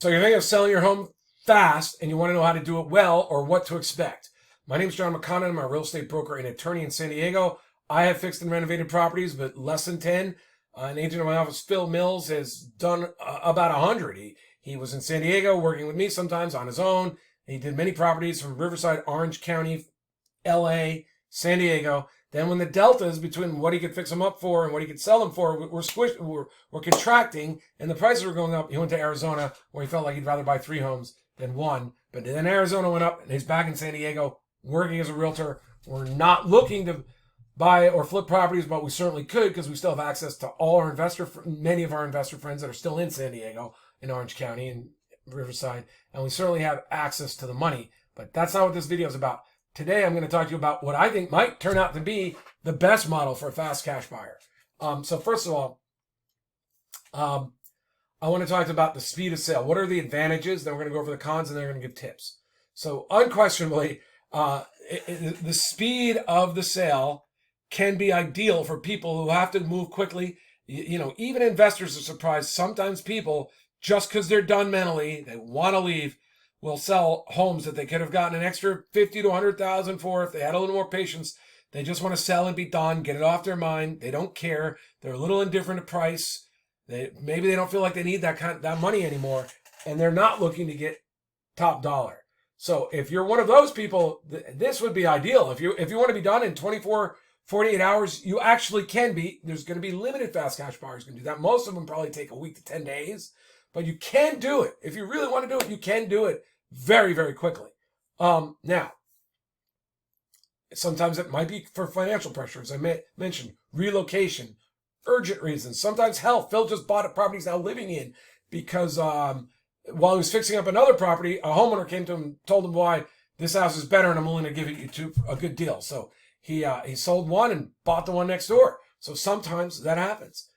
So you're thinking of selling your home fast and you want to know how to do it well or what to expect. My name is John McConnin. I'm a real estate broker and attorney in San Diego. I have fixed and renovated properties, but less than 10. An agent in my office, Phil Mills, has done about 100. He was in San Diego working with me sometimes on his own. He did many properties from Riverside, Orange County, LA, San Diego. Then when the deltas between what he could fix them up for and what he could sell them for were contracting and the prices were going up, he went to Arizona where he felt like he'd rather buy 3 homes than 1. But then Arizona went up and he's back in San Diego working as a realtor. We're not looking to buy or flip properties, but we certainly could because we still have access to many of our investor friends that are still in San Diego, in Orange County and Riverside. And we certainly have access to the money, but that's not what this video is about. Today, I'm going to talk to you about what I think might turn out to be the best model for a fast cash buyer. So first of all, I want to talk about the speed of sale. What are the advantages? Then we're going to go over the cons and then we're going to give tips. So unquestionably, the speed of the sale can be ideal for people who have to move quickly. You know, even investors are surprised. Sometimes people, just because they're done mentally, they want to leave, will sell homes that they could have gotten an extra 50 to 100,000 for if they had a little more patience. They just want to sell and be done, get it off their mind. They don't care. They're a little indifferent to price. Maybe they don't feel like they need that money anymore, and they're not looking to get top dollar. So if you're one of those people, this would be ideal. If you want to be done in 24, 48 hours, you actually can be. There's going to be limited fast cash buyers who can do that. Most of them probably take a week to 10 days, but you can do it. If you really want to do it, you can do it very, very quickly. Now, sometimes it might be for financial pressure, as I mentioned, relocation, urgent reasons, sometimes health. Phil just bought a property he's now living in because while he was fixing up another property, a homeowner came to him and told him why this house is better and I'm willing to give it you a good deal. So he sold one and bought the one next door. So sometimes that happens.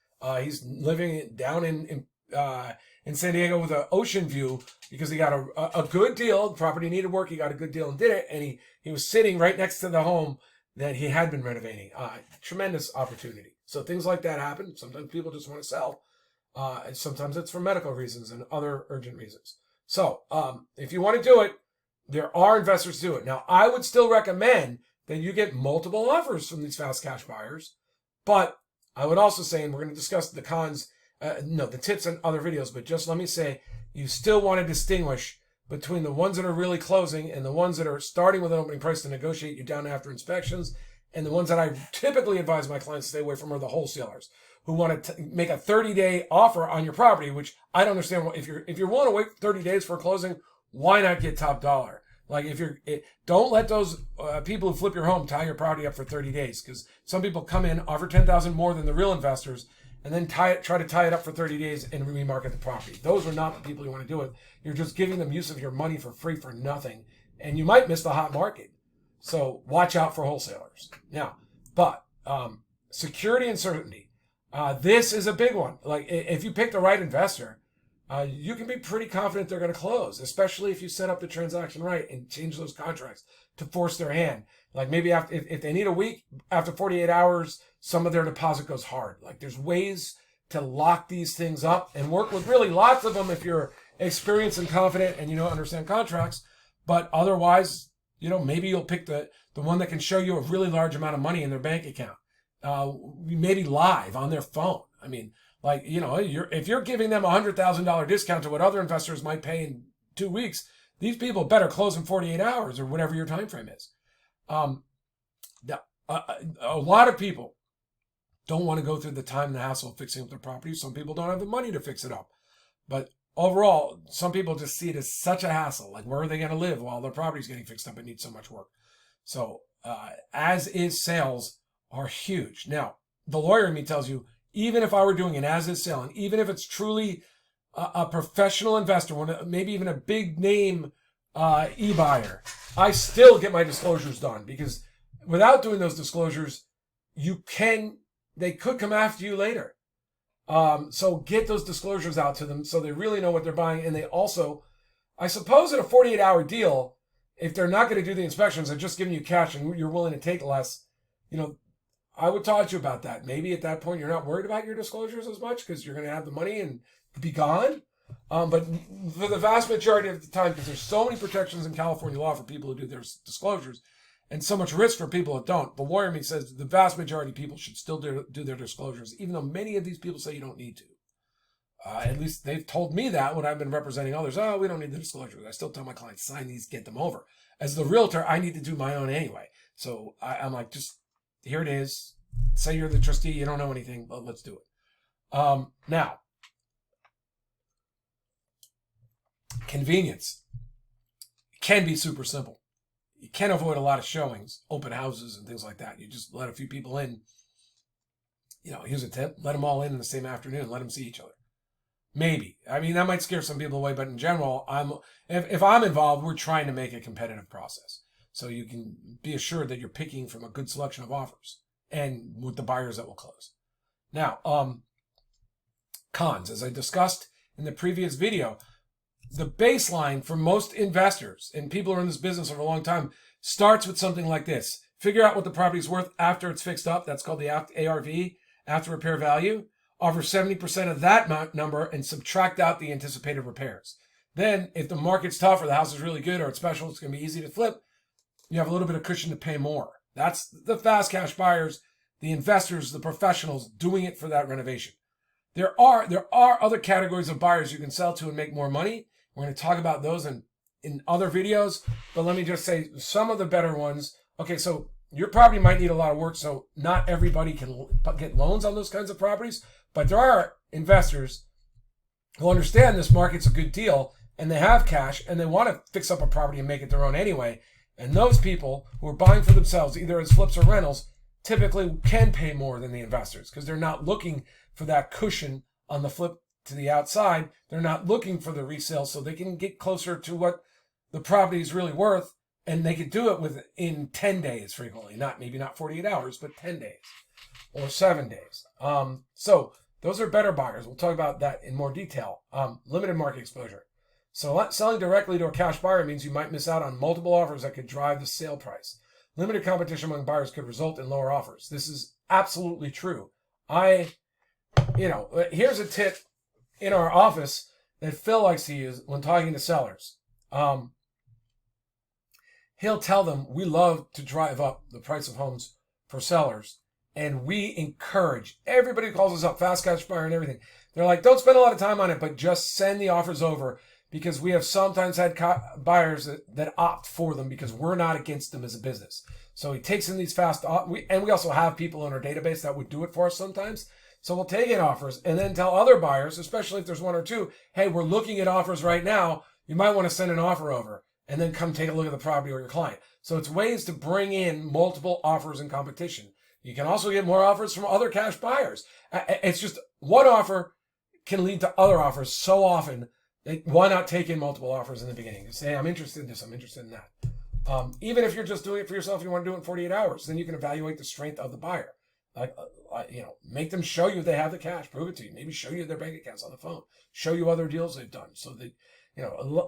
He's living down in San Diego with an ocean view because he got a good deal. The property needed work. He got a good deal and did it. And he was sitting right next to the home that he had been renovating. Tremendous opportunity. So things like that happen. Sometimes people just want to sell. And sometimes it's for medical reasons and other urgent reasons. So if you want to do it, there are investors who do it. Now, I would still recommend that you get multiple offers from these fast cash buyers. But I would also say, and we're going to discuss the cons, the tips in other videos, but just let me say, you still want to distinguish between the ones that are really closing and the ones that are starting with an opening price to negotiate you down after inspections, and the ones that I typically advise my clients to stay away from are the wholesalers who want to make a 30-day offer on your property, which I don't understand. If you're willing to wait 30 days for a closing, why not get top dollar? Like don't let those people who flip your home tie your property up for 30 days because some people come in, offer $10,000 more than the real investors, and then try to tie it up for 30 days and remarket the property. Those are not the people you want to do it. You're just giving them use of your money for free for nothing, and you might miss the hot market. So watch out for wholesalers. Now, but security and certainty. This is a big one. Like if you pick the right investor, you can be pretty confident they're going to close, especially if you set up the transaction right and change those contracts to force their hand. Like maybe if they need a week, after 48 hours, some of their deposit goes hard. Like there's ways to lock these things up and work with really lots of them if you're experienced and confident and you don't understand contracts. But otherwise, maybe you'll pick the one that can show you a really large amount of money in their bank account. Maybe live on their phone. I mean, if you're giving them $100,000 discount to what other investors might pay in 2 weeks, these people better close in 48 hours or whatever your time frame is. A lot of people don't want to go through the time and the hassle of fixing up their property. Some people don't have the money to fix it up. But overall, some people just see it as such a hassle. Like, where are they going to live while their property's getting fixed up and needs so much work? So, as-is sales are huge. Now, the lawyer in me tells you, even if I were doing an as-is sale, and even if it's truly a professional investor, maybe even a big name e-buyer, I still get my disclosures done because without doing those disclosures, they could come after you later. So get those disclosures out to them so they really know what they're buying. And they also, I suppose in a 48-hour deal, if they're not going to do the inspections, they're just giving you cash and you're willing to take less, I would talk to you about that. Maybe at that point, you're not worried about your disclosures as much because you're going to have the money and be gone. But for the vast majority of the time, because there's so many protections in California law for people who do their disclosures, and so much risk for people that don't, the lawyer in me says the vast majority of people should still do their disclosures, even though many of these people say you don't need to. At least they've told me that when I've been representing others. Oh, we don't need the disclosures. I still tell my clients, sign these, get them over. As the realtor, I need to do my own anyway. So I'm like, just here it is. Say you're the trustee, you don't know anything, but let's do it. Now, convenience can be super simple. You can avoid a lot of showings, open houses and things like that. You just let a few people in. Here's a tip. Let them all in the same afternoon. Let them see each other. Maybe. I mean, that might scare some people away, but in general, if I'm involved, we're trying to make a competitive process. So you can be assured that you're picking from a good selection of offers and with the buyers that will close. Now, cons. As I discussed in the previous video, the baseline for most investors and people who are in this business over a long time starts with something like this. Figure out what the property is worth after it's fixed up. That's called the ARV, after repair value. Offer 70% of that number and subtract out the anticipated repairs. Then, if the market's tough or the house is really good or it's special, it's going to be easy to flip, you have a little bit of cushion to pay more. That's the fast cash buyers, the investors, the professionals doing it for that renovation. There are other categories of buyers you can sell to and make more money. We're going to talk about those in other videos, but let me just say some of the better ones. Okay, so your property might need a lot of work, so not everybody can get loans on those kinds of properties, but there are investors who understand this market's a good deal and they have cash and they want to fix up a property and make it their own anyway. And those people who are buying for themselves, either as flips or rentals, typically can pay more than the investors because they're not looking for that cushion on the flip to the outside. They're not looking for the resale, so they can get closer to what the property is really worth, and they can do it within 10 days frequently. Maybe not 48 hours, but 10 days or 7 days. So those are better buyers. We'll talk about that in more detail. Limited market exposure. So selling directly to a cash buyer means you might miss out on multiple offers that could drive the sale price. Limited competition among buyers could result in lower offers. This is absolutely true. Here's a tip in our office that Phil likes to use when talking to sellers. He'll tell them we love to drive up the price of homes for sellers, and we encourage everybody who calls us up, fast cash buyer and everything. They're like, don't spend a lot of time on it, but just send the offers over, because we have sometimes had buyers that opt for them because we're not against them as a business. So he takes in these we also have people in our database that would do it for us sometimes. So we'll take in offers and then tell other buyers, especially if there's one or two, hey, we're looking at offers right now. You might want to send an offer over and then come take a look at the property or your client. So it's ways to bring in multiple offers in competition. You can also get more offers from other cash buyers. It's just one offer can lead to other offers so often. Why not take in multiple offers in the beginning? Say, I'm interested in this, I'm interested in that. Even if you're just doing it for yourself, you want to do it in 48 hours, then you can evaluate the strength of the buyer. Make them show you they have the cash, prove it to you. Maybe show you their bank accounts on the phone, show you other deals they've done, so that,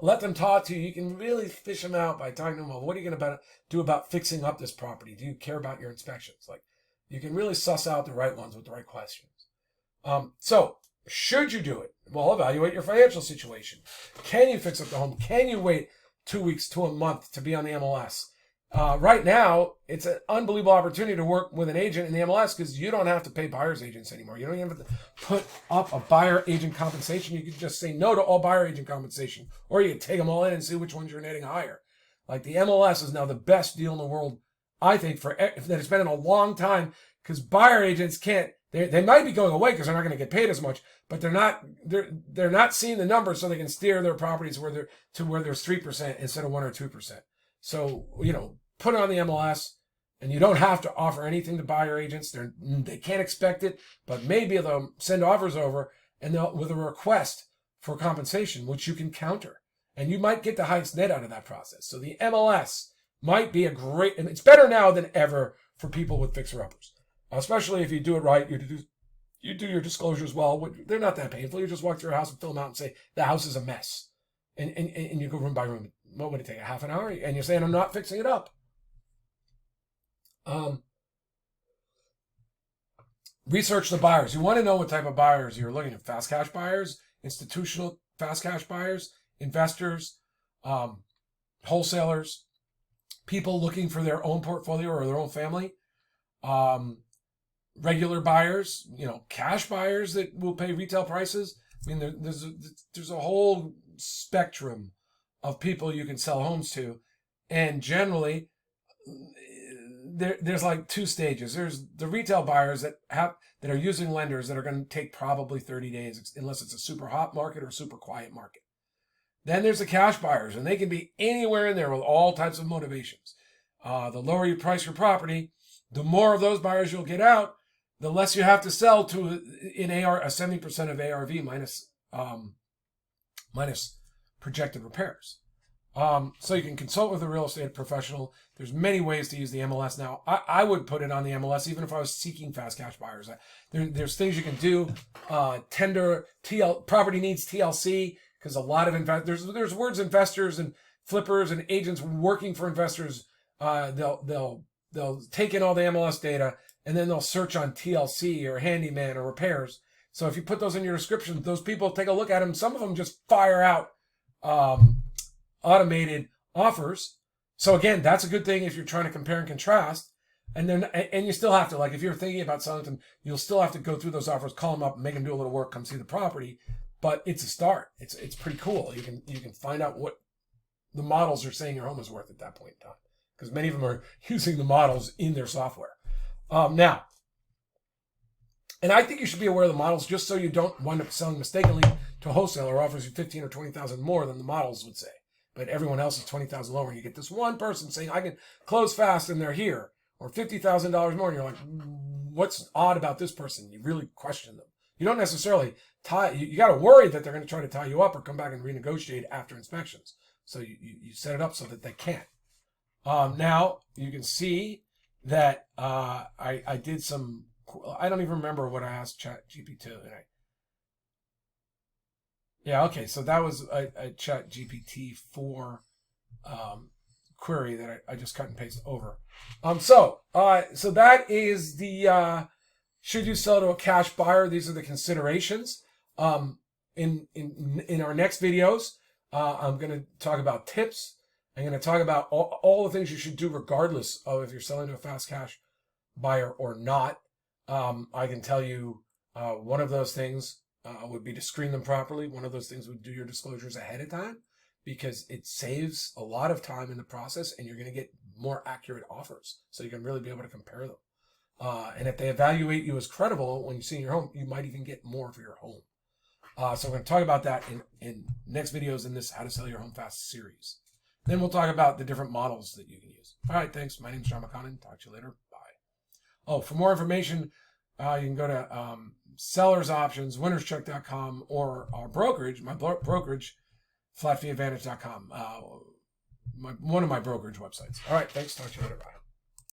let them talk to you. You can really fish them out by talking to them. Well, what are you going to do about fixing up this property? Do you care about your inspections? You can really suss out the right ones with the right questions. So should you do it? Well, evaluate your financial situation. Can you fix up the home? Can you wait 2 weeks to a month to be on the MLS? Right now, it's an unbelievable opportunity to work with an agent in the MLS because you don't have to pay buyer's agents anymore. You don't even have to put up a buyer agent compensation. You can just say no to all buyer agent compensation, or you can take them all in and see which ones you're netting higher. The MLS is now the best deal in the world, I think, that it's been in a long time, because buyer agents can't. They might be going away because they're not going to get paid as much, but they're not seeing the numbers, so they can steer their properties where there's 3% instead of 1 or 2%. So put it on the MLS, and you don't have to offer anything to buyer agents. They can't expect it, but maybe they'll send offers over and with a request for compensation, which you can counter, and you might get the highest net out of that process. So the MLS might be and it's better now than ever for people with fixer-uppers. Especially if you do it right, you do your disclosures well. They're not that painful. You just walk through a house and fill them out and say, the house is a mess. And you go room by room. What would it take, a half an hour? And you're saying, I'm not fixing it up. Research the buyers. You want to know what type of buyers you're looking at. Fast cash buyers, institutional fast cash buyers, investors, wholesalers, people looking for their own portfolio or their own family, regular buyers, cash buyers that will pay retail prices. I mean, there's a whole spectrum of people you can sell homes to, and generally there's like two stages. There's the retail buyers that are using lenders that are going to take probably 30 days unless it's a super hot market or a super quiet market. Then there's the cash buyers, and they can be anywhere in there with all types of motivations. The lower you price your property, the more of those buyers you'll get out, the less you have to sell to a 70% of ARV minus projected repairs. So you can consult with a real estate professional. There's many ways to use the MLS now. I would put it on the MLS even if I was seeking fast cash buyers. There's things you can do. Property needs TLC, because a lot of there's words investors and flippers and agents working for investors. They'll take in all the MLS data and then they'll search on TLC or handyman or repairs. So if you put those in your description, those people take a look at them. Some of them just fire out automated offers. So again, that's a good thing if you're trying to compare and contrast. And you still have to, like, if you're thinking about selling them, you'll still have to go through those offers, call them up, make them do a little work, come see the property. But it's a start. It's pretty cool. You can find out what the models are saying your home is worth at that point in time, because many of them are using the models in their software. Now, and I think you should be aware of the models just so you don't wind up selling mistakenly to a wholesaler who offers you 15 or 20,000 more than the models would say, but everyone else is 20,000 lower. And you get this one person saying, I can close fast, and they're here, or $50,000 more. And you're like, what's odd about this person? You really question them. You don't necessarily you got to worry that they're going to try to tie you up or come back and renegotiate after inspections. So you set it up so that they can't. Now you can see that I did some, I don't even remember what I asked ChatGPT. Yeah, okay, so that was a ChatGPT 4 query that I just cut and paste over. So that is the should you sell to a cash buyer? These are the considerations. In our next videos, I'm going to talk about tips. I'm going to talk about all the things you should do regardless of if you're selling to a fast cash buyer or not. I can tell you one of those things would be to screen them properly. One of those things would do your disclosures ahead of time, because it saves a lot of time in the process, and you're going to get more accurate offers. So you can really be able to compare them. And if they evaluate you as credible when you see your home, you might even get more for your home. So we're going to talk about that in next videos in this How to Sell Your Home Fast series. Then we'll talk about the different models that you can use. All right, thanks. My name is John McConnin. Talk to you later. Bye. Oh, for more information, you can go to Sellers Options, winnerscheck.com, or our brokerage, my brokerage, flatfeeadvantage.com, one of my brokerage websites. All right, thanks. Talk to you later. Bye.